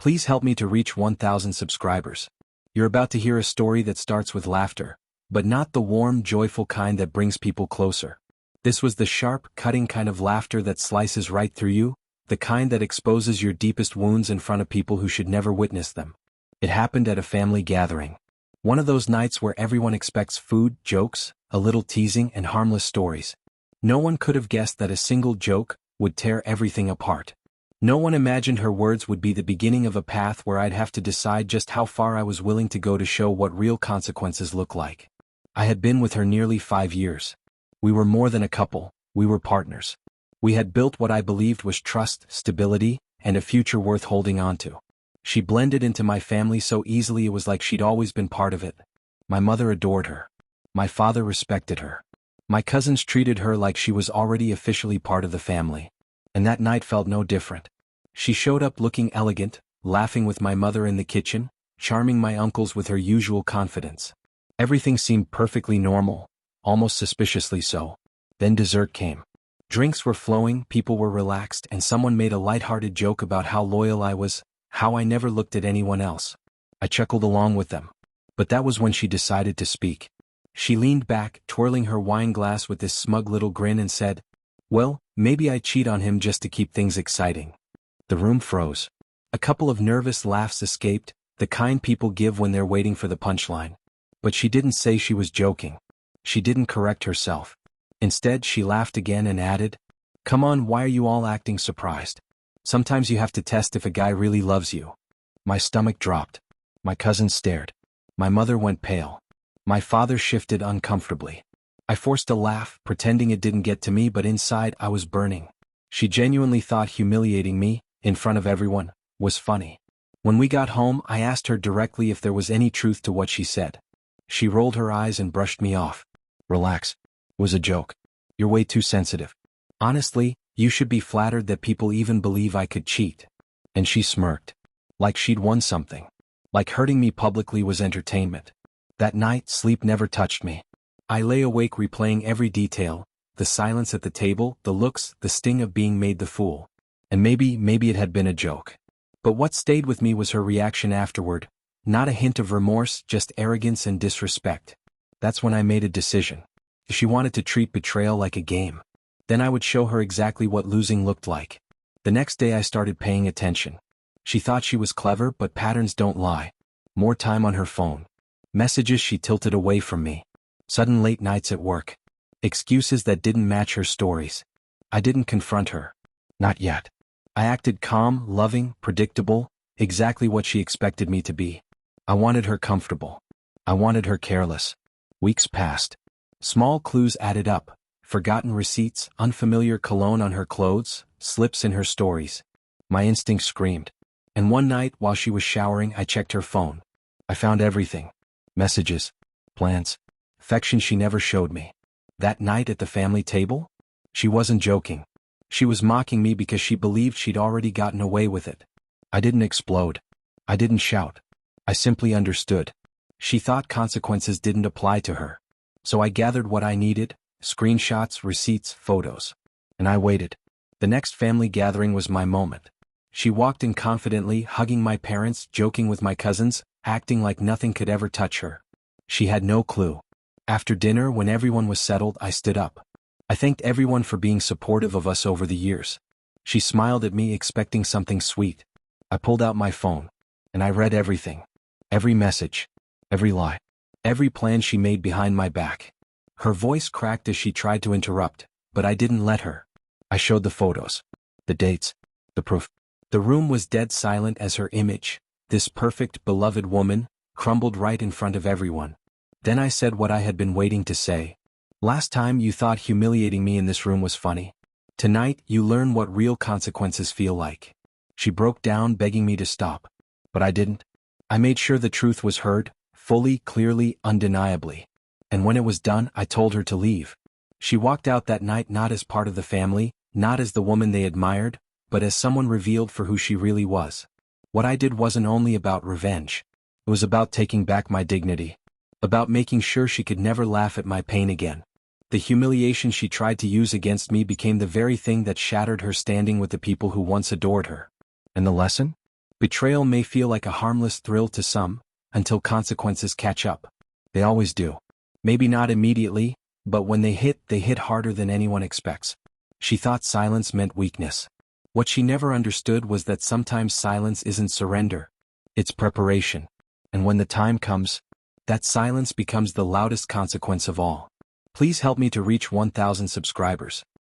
Please help me to reach 1,000 subscribers. You're about to hear a story that starts with laughter, but not the warm, joyful kind that brings people closer. This was the sharp, cutting kind of laughter that slices right through you, the kind that exposes your deepest wounds in front of people who should never witness them. It happened at a family gathering. One of those nights where everyone expects food, jokes, a little teasing, and harmless stories. No one could have guessed that a single joke would tear everything apart. No one imagined her words would be the beginning of a path where I'd have to decide just how far I was willing to go to show what real consequences look like. I had been with her nearly 5 years. We were more than a couple, we were partners. We had built what I believed was trust, stability, and a future worth holding on to. She blended into my family so easily it was like she'd always been part of it. My mother adored her. My father respected her. My cousins treated her like she was already officially part of the family. And that night felt no different. She showed up looking elegant, laughing with my mother in the kitchen, charming my uncles with her usual confidence. Everything seemed perfectly normal, almost suspiciously so. Then dessert came. Drinks were flowing, people were relaxed, and someone made a light-hearted joke about how loyal I was, how I never looked at anyone else. I chuckled along with them. But that was when she decided to speak. She leaned back, twirling her wine glass with this smug little grin and said, "Well, maybe I cheat on him just to keep things exciting." The room froze. A couple of nervous laughs escaped, the kind people give when they're waiting for the punchline. But she didn't say she was joking. She didn't correct herself. Instead, she laughed again and added, "Come on, why are you all acting surprised? Sometimes you have to test if a guy really loves you." My stomach dropped. My cousins stared. My mother went pale. My father shifted uncomfortably. I forced a laugh, pretending it didn't get to me, but inside I was burning. She genuinely thought humiliating me, in front of everyone, was funny. When we got home, I asked her directly if there was any truth to what she said. She rolled her eyes and brushed me off. "Relax. It was a joke. You're way too sensitive. Honestly, you should be flattered that people even believe I could cheat." And she smirked. Like she'd won something. Like hurting me publicly was entertainment. That night, sleep never touched me. I lay awake replaying every detail, the silence at the table, the looks, the sting of being made the fool. And maybe it had been a joke. But what stayed with me was her reaction afterward. Not a hint of remorse, just arrogance and disrespect. That's when I made a decision. If she wanted to treat betrayal like a game, then I would show her exactly what losing looked like. The next day I started paying attention. She thought she was clever, but patterns don't lie. More time on her phone. Messages she tilted away from me. Sudden late nights at work. Excuses that didn't match her stories. I didn't confront her. Not yet. I acted calm, loving, predictable, exactly what she expected me to be. I wanted her comfortable. I wanted her careless. Weeks passed. Small clues added up. Forgotten receipts, unfamiliar cologne on her clothes, slips in her stories. My instinct screamed. And one night, while she was showering, I checked her phone. I found everything. Messages. Plans. Affection she never showed me. That night at the family table? She wasn't joking. She was mocking me because she believed she'd already gotten away with it. I didn't explode. I didn't shout. I simply understood. She thought consequences didn't apply to her. So I gathered what I needed, screenshots, receipts, photos. And I waited. The next family gathering was my moment. She walked in confidently, hugging my parents, joking with my cousins, acting like nothing could ever touch her. She had no clue. After dinner, when everyone was settled, I stood up. I thanked everyone for being supportive of us over the years. She smiled at me, expecting something sweet. I pulled out my phone. And I read everything. Every message. Every lie. Every plan she made behind my back. Her voice cracked as she tried to interrupt, but I didn't let her. I showed the photos. The dates. The proof. The room was dead silent as her image, this perfect, beloved woman, crumbled right in front of everyone. Then I said what I had been waiting to say. "Last time you thought humiliating me in this room was funny. Tonight you learn what real consequences feel like." She broke down, begging me to stop. But I didn't. I made sure the truth was heard, fully, clearly, undeniably. And when it was done, I told her to leave. She walked out that night not as part of the family, not as the woman they admired, but as someone revealed for who she really was. What I did wasn't only about revenge. It was about taking back my dignity. About making sure she could never laugh at my pain again. The humiliation she tried to use against me became the very thing that shattered her standing with the people who once adored her. And the lesson? Betrayal may feel like a harmless thrill to some, until consequences catch up. They always do. Maybe not immediately, but when they hit harder than anyone expects. She thought silence meant weakness. What she never understood was that sometimes silence isn't surrender. It's preparation. And when the time comes, that silence becomes the loudest consequence of all. Please help me to reach 1,000 subscribers.